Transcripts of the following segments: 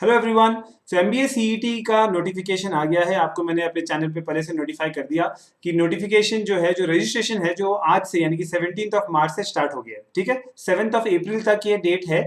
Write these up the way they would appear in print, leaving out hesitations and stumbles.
Hello everyone. So MBA CET का notification आ गया है। आपको मैंने अपने चैनल पे पहले से नोटिफाई कर दिया कि नोटिफिकेशन जो है, जो रजिस्ट्रेशन है, जो आज से यानी कि 17th ऑफ मार्च से स्टार्ट हो गया है। ठीक है, 7th ऑफ अप्रैल तक ये डेट है।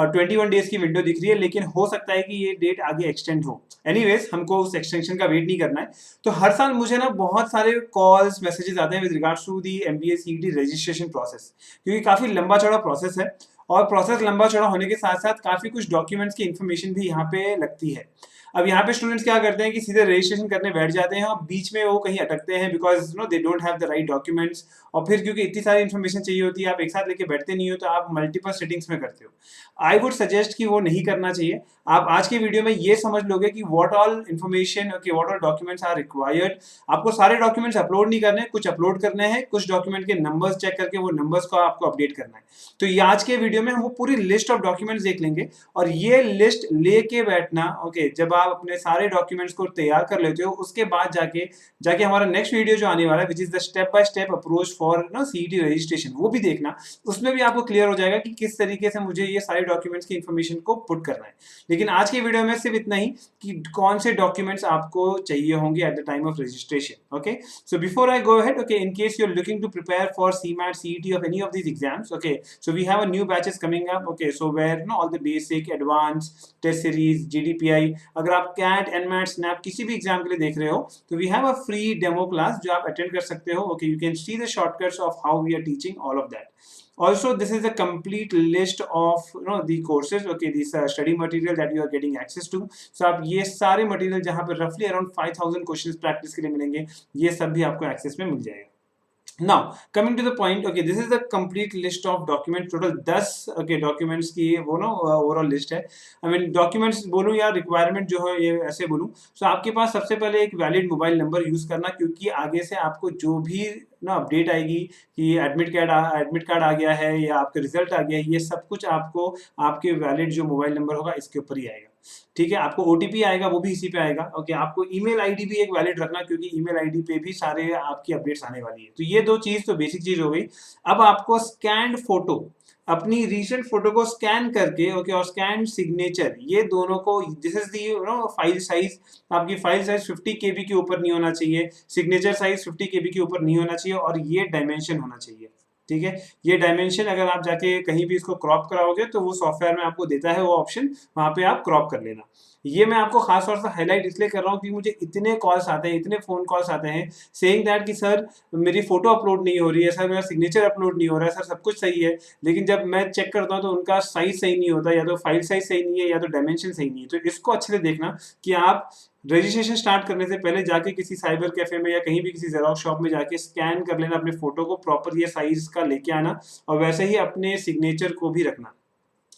21 डेज की विंडो दिख रही है, लेकिन हो सकता है कि ये डेट आगे एक्सटेंड हो। एनीवेज, हमको उस एक्सटेंशन का वेट नहीं करना है। तो हर साल मुझे ना बहुत सारे कॉल्स मैसेजेस आते हैं with regards to the MBA CET registration process, क्योंकि काफ़ी लंबा चौड़ा प्रोसेस है। और प्रोसेस लंबा चौड़ा होने के साथ साथ काफ़ी कुछ डॉक्यूमेंट्स की इन्फॉर्मेशन भी यहाँ पे लगती है। अब यहाँ पे स्टूडेंट्स क्या करते हैं कि सीधे रजिस्ट्रेशन करने बैठ जाते हैं और बीच में वो कहीं अटकते हैं, because they don't have the right documents. और फिर क्योंकि इतनी सारी इन्फॉर्मेशन चाहिए होती है, आप एक साथ लेके बैठते नहीं हो, तो आप मल्टीपल सेटिंग्स में करते हो। आई वुड सजेस्ट कि वो नहीं करना चाहिए। आप आज की वीडियो में ये समझ लोगे कि what all information, okay, what all documents are required. आपको सारे डॉक्यूमेंट्स अपलोड नहीं करने, कुछ अपलोड करने हैं, कुछ डॉक्यूमेंट के नंबर्स चेक करके वो नंबर्स को आपको अपडेट करना है। तो ये आज के वीडियो में हम वो पूरी लिस्ट ऑफ डॉक्यूमेंट्स देख लेंगे, और ये लिस्ट लेके बैठना। ओके, जब आप अपने सारे डॉक्यूमेंट्स को तैयार कर लेते हो, उसके बाद जाके जाके हमारा नेक्स्ट वीडियो जो आने वाला है, which is the step by step approach for CET registration, वो भी देखना। उसमें भी आपको क्लियर हो जाएगा कि किस तरीके से मुझे ये सारे डॉक्यूमेंट्स की इन्फॉर्मेशन को पुट करना है। लेकिन आज की वीडियो में सिर्फ इतना ही कि कौन से डॉक्यूमेंट्स आपको चाहिए होंगे at the time of registration. Okay, so before I go ahead, okay, in case you're looking to prepare for CMAT, CET of any of these exams, okay, so we have a new batches coming up, okay, so where all the basic, advanced, test series, GDPI, अगर आप CAT, NMAT, SNAP किसी भी exam के लिए देख रहे हो, तो we have a free demo class जो आप अटेंड कर सकते हो। Okay, you can see the shortcuts of how we are teaching all of that. Also, this is a complete list of the courses, okay, this study material that you are getting access to. So आप ये सारे material जहाँ पे रफली around 5000 questions practice के लिए मिलेंगे, ये सब भी आपको एक्सेस में मिल जाएगा। Now, coming to the point, okay, this is the complete list of documents, total 10 okay documents की वो ना ओवरऑल लिस्ट है। आई मीन डॉक्यूमेंट्स बोलूँ या रिक्वायरमेंट जो है, ये ऐसे बोलूँ, सो आपके पास सबसे पहले एक वैलिड मोबाइल नंबर यूज़ करना, क्योंकि आगे से आपको जो भी ना अपडेट आएगी कि एडमिट कार्ड आ गया है या आपका रिजल्ट आ गया है, ये सब कुछ आपको आपके वैलिड जो मोबाइल नंबर होगा इसके ऊपर ही आएगा। ठीक है, आपको ओटीपी आएगा, वो भी इसी पे आएगा। ओके, आपको ईमेल आईडी भी एक वैलिड रखना, क्योंकि ईमेल आईडी पे भी सारे आपकी अपडेट्स आने वाली है। तो ये दो चीज तो बेसिक चीज हो गई। अब आपको स्कैन्ड फोटो, अपनी रीसेंट फोटो को स्कैन करके, ओके, और स्कैन सिग्नेचर, ये दोनों को, this is the file size. आपकी फाइल साइज 50 केबी के ऊपर नहीं होना चाहिए, सिग्नेचर साइज 50 केबी के ऊपर नहीं होना चाहिए, और ये डायमेंशन होना चाहिए। ठीक है, ये डायमेंशन अगर आप जाके कहीं भी इसको क्रॉप कराओगे, तो वो सॉफ्टवेयर में आपको देता है वो ऑप्शन, वहां पे आप क्रॉप कर लेना। ये मैं आपको खास तौर से हाईलाइट इसलिए कर रहा हूँ कि मुझे इतने कॉल्स आते हैं, इतने फोन कॉल्स आते हैं सेइंग दैट कि सर मेरी फोटो अपलोड नहीं हो रही है, सर मेरा सिग्नेचर अपलोड नहीं हो रहा है, सर सब कुछ सही है, लेकिन जब मैं चेक करता हूँ तो उनका साइज सही नहीं होता, या तो फाइल साइज सही नहीं है, या तो डायमेंशन सही नहीं है। तो इसको अच्छे से देखना कि आप रजिस्ट्रेशन स्टार्ट करने से पहले जाके किसी साइबर कैफे में या कहीं भी किसी जेरॉक्स शॉप में जाके स्कैन कर लेना अपने फोटो को, प्रॉपर ये साइज का लेके आना, और वैसे ही अपने सिग्नेचर को भी रखना।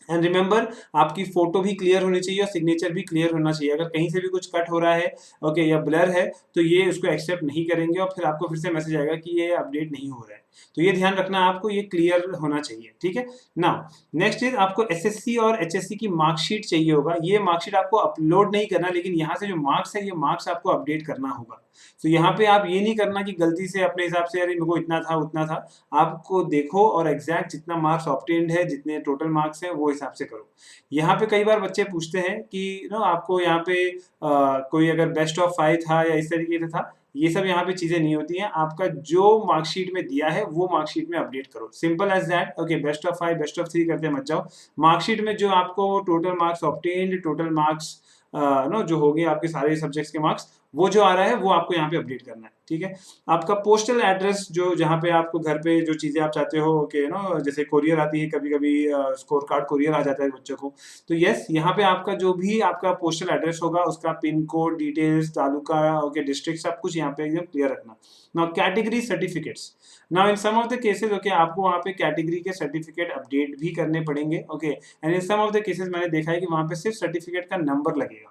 एंड रिमेंबर, आपकी फोटो भी क्लियर होनी चाहिए और सिग्नेचर भी क्लियर होना चाहिए। अगर कहीं से भी कुछ कट हो रहा है, ओके, या ब्लर है, तो ये उसको एक्सेप्ट नहीं करेंगे, और फिर आपको फिर से मैसेज आएगा कि ये अपडेट नहीं हो रहा है। तो ये ध्यान रखना, आपको ये क्लियर होना चाहिए। ठीक है ना। नेक्स्ट इज, आपको एसएससी और एचएससी की मार्कशीट चाहिए होगा। ये मार्कशीट आपको अपलोड नहीं करना, लेकिन यहाँ से जो मार्क्स है, ये मार्क्स आपको अपडेट करना होगा। तो यहाँ पे आप ये नहीं करना कि गलती से अपने हिसाब से, अरे मेरे को इतना था उतना था। आपको देखो और एग्जैक्ट जितना मार्क्स ऑब्टेन्ड है, जितने टोटल मार्क्स हैं, वो हिसाब से करो। यहाँ पे कई बार बच्चे पूछते हैं कि आपको यहाँ पे कोई अगर बेस्ट ऑफ 5 था या इस तरीके से था, ये सब यहाँ पे चीजें नहीं होती हैं। आपका जो मार्कशीट में दिया है वो मार्कशीट में अपडेट करो, simple as that. Okay, best of 5, best of 3 करते मत जाओ। मार्कशीट में जो आपको total marks obtained, total marks जो हो गए आपके सारे सब्जेक्ट्स के मार्क्स, वो जो आ रहा है वो आपको यहाँ पे अपडेट करना है। ठीक है, आपका पोस्टल एड्रेस, जो जहाँ पे आपको घर पे जो चीजें आप चाहते हो, ओके, जैसे कोरियर आती है, कभी कभी स्कोर कार्ड कोरियर आ जाता है बच्चों को, तो यस, यहाँ पे आपका जो भी आपका पोस्टल एड्रेस होगा, उसका pin code, details, taluka, okay, district, सब कुछ यहाँ पे एकदम क्लियर रखना। Now category certificates, now in some of the cases, okay, आपको वहाँ पे कैटेगरी के सर्टिफिकेट अपडेट भी करने पड़ेंगे। Okay, and in some of the cases मैंने देखा है कि वहाँ पे सिर्फ सर्टिफिकेट का नंबर लगेगा।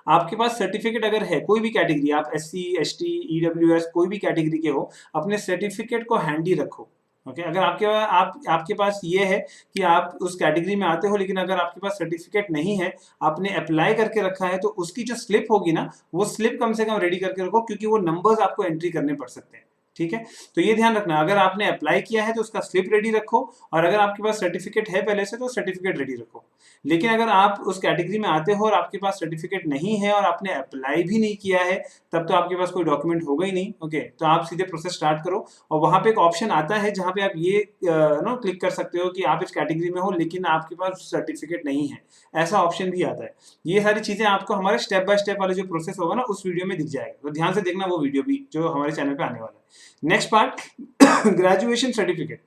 आपके पास सर्टिफिकेट अगर है, कोई भी कैटेगरी, आप एससी, एसटी, ईडब्ल्यूएस, कोई भी कैटेगरी के हो, अपने सर्टिफिकेट को हैंडी रखो। ओके, अगर आपके पास ये है कि आप उस कैटेगरी में आते हो, लेकिन अगर आपके पास सर्टिफिकेट नहीं है, आपने अप्लाई करके रखा है, तो उसकी जो स्लिप होगी ना, वो स्लिप कम से कम रेडी करके रखो, क्योंकि वो नंबर्स आपको एंट्री करने पड़ सकते हैं। ठीक है, तो ये ध्यान रखना, अगर आपने अप्लाई किया है तो उसका स्लिप रेडी रखो, और अगर आपके पास सर्टिफिकेट है पहले से तो सर्टिफिकेट रेडी रखो। लेकिन अगर आप उस कैटेगरी में आते हो और आपके पास सर्टिफिकेट नहीं है और आपने अप्लाई भी नहीं किया है, तब तो आपके पास कोई डॉक्यूमेंट होगा ही नहीं। ओके, तो आप सीधे प्रोसेस स्टार्ट करो, और वहाँ पे एक ऑप्शन आता है जहाँ पे आप ये नो क्लिक कर सकते हो कि आप इस कैटेगरी में हो लेकिन आपके पास सर्टिफिकेट नहीं है, ऐसा ऑप्शन भी आता है। ये सारी चीज़ें आपको हमारे स्टेप बाय स्टेप वाले जो प्रोसेस होगा ना उस वीडियो में दिख जाएगा, तो ध्यान से देखना वो वीडियो भी जो हमारे चैनल पे आने वाला है। Next part, graduation certificate.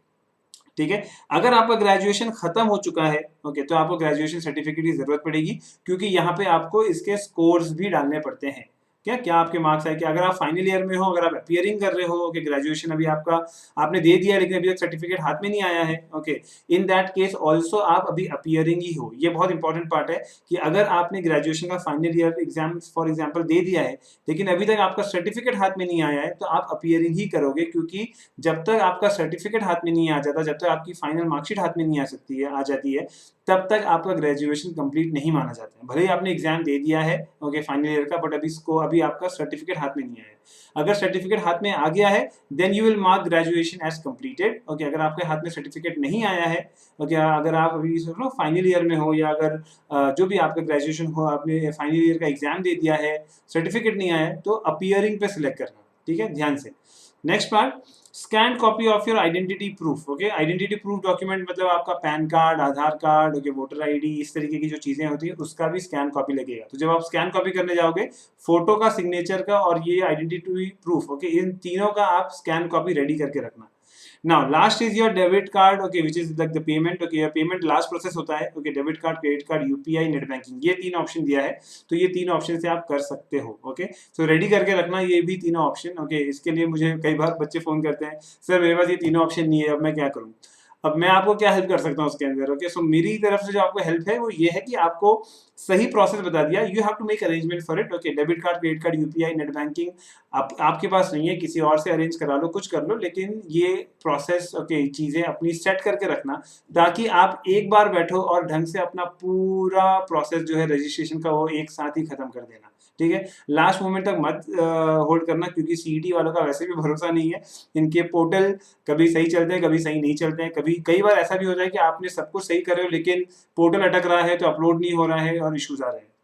ठीक है, अगर आपका ग्रेजुएशन खत्म हो चुका है, ओके, तो आपको ग्रेजुएशन सर्टिफिकेट की जरूरत पड़ेगी, क्योंकि यहाँ पे आपको इसके स्कोर्स भी डालने पड़ते हैं। क्या क्या आपके मार्क्स है, कि अगर आप फाइनल ईयर में हो, अगर आप अपियरिंग कर रहे हो कि ग्रेजुएशन अभी आपका आपने दे दिया लेकिन अभी तक सर्टिफिकेट हाथ में नहीं आया है, okay, in that case also आप अभी अपियरिंग ही हो। ये बहुत इंपॉर्टेंट पार्ट है कि अगर आपने ग्रेजुएशन का final year exam for example दे दिया है लेकिन अभी तक आपका सर्टिफिकेट हाथ में नहीं आया है, तो आप अपियरिंग ही करोगे, क्योंकि जब तक आपका सर्टिफिकेट हाथ में नहीं आ जाता, जब तक आपकी फाइनल मार्कशीट हाथ में नहीं आ जाती है, तब तक आपका ग्रेजुएशन कंप्लीट नहीं माना जाता है। भले ही आपने एग्जाम दे दिया है, ओके, फाइनल ईयर का, बट अभी आपका सर्टिफिकेट हाथ में नहीं आया है। अगर सर्टिफिकेट हाथ में आ गया है, then you will mark graduation as completed. Okay, अगर आपके हाथ में सर्टिफिकेट नहीं आया है, ओके, अगर आप अभी फाइनल ईयर में हो, या अगर जो भी आपका ग्रेजुएशन हो, आपने फाइनल ईयर का एग्जाम दे दिया है, सर्टिफिकेट नहीं आया है, तो अपियरिंग पे सिलेक्ट करना। ठीक है, ध्यान से। Next part, scan copy of your identity proof. Okay, identity proof document मतलब आपका पैन कार्ड, आधार कार्ड, ओके, वोटर आईडी, इस तरीके की जो चीजें होती है उसका भी स्कैन कॉपी लगेगा। तो जब आप स्कैन कॉपी करने जाओगे, फोटो का, सिग्नेचर का और ये आइडेंटिटी प्रूफ, ओके, इन तीनों का आप स्कैन कॉपी रेडी करके रखना। Now, last is your debit card, okay, which is like the payment, okay, your payment last process होता है, okay, debit card, credit card, UPI, net banking, ये तीन option दिया है, तो ये तीन ऑप्शन से आप कर सकते हो। ओके, तो रेडी करके रखना ये भी तीनों ऑप्शन। ओके, इसके लिए मुझे कई बार बच्चे फोन करते हैं, सर मेरे पास ये तीनों ऑप्शन नहीं है, अब मैं क्या करूँ। अब मैं आपको क्या हेल्प कर सकता हूँ उसके अंदर। ओके, सो मेरी तरफ से जो आपको हेल्प है वो ये है कि आपको सही प्रोसेस बता दिया, you have to make arrangement for it. Okay, debit card, credit card, UPI, net banking आपके पास नहीं है, किसी और से अरेंज करा लो, कुछ कर लो, लेकिन ये प्रोसेस, ओके, चीजें अपनी सेट करके रखना, ताकि आप एक बार बैठो और ढंग से अपना पूरा प्रोसेस जो है रजिस्ट्रेशन का वो एक साथ ही खत्म कर देना। ठीक है, लास्ट मोमेंट तक मत होल्ड करना, क्योंकि सीईटी वालों का वैसे भी भरोसा नहीं है। इनके पोर्टल कभी सही चलते हैं, कभी सही नहीं चलते हैं, कभी कई बार ऐसा भी होता है कि आपने सब कुछ सही करे हो लेकिन पोर्टल अटक रहा है, तो अपलोड नहीं हो रहा है और इश्यूज आ रहे हैं।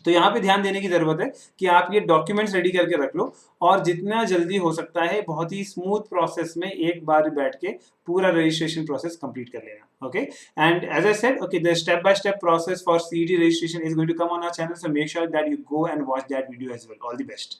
तो यहाँ पे ध्यान देने की जरूरत है कि आप ये डॉक्यूमेंट्स रेडी करके रख लो, और जितना जल्दी हो सकता है बहुत ही स्मूथ प्रोसेस में एक बार बैठ के पूरा रजिस्ट्रेशन प्रोसेस कंप्लीट कर लेना। Okay, and as I said, okay, the step by step process for CET registration is going to come on our channel, so make sure that you go and watch that video as well. All the best.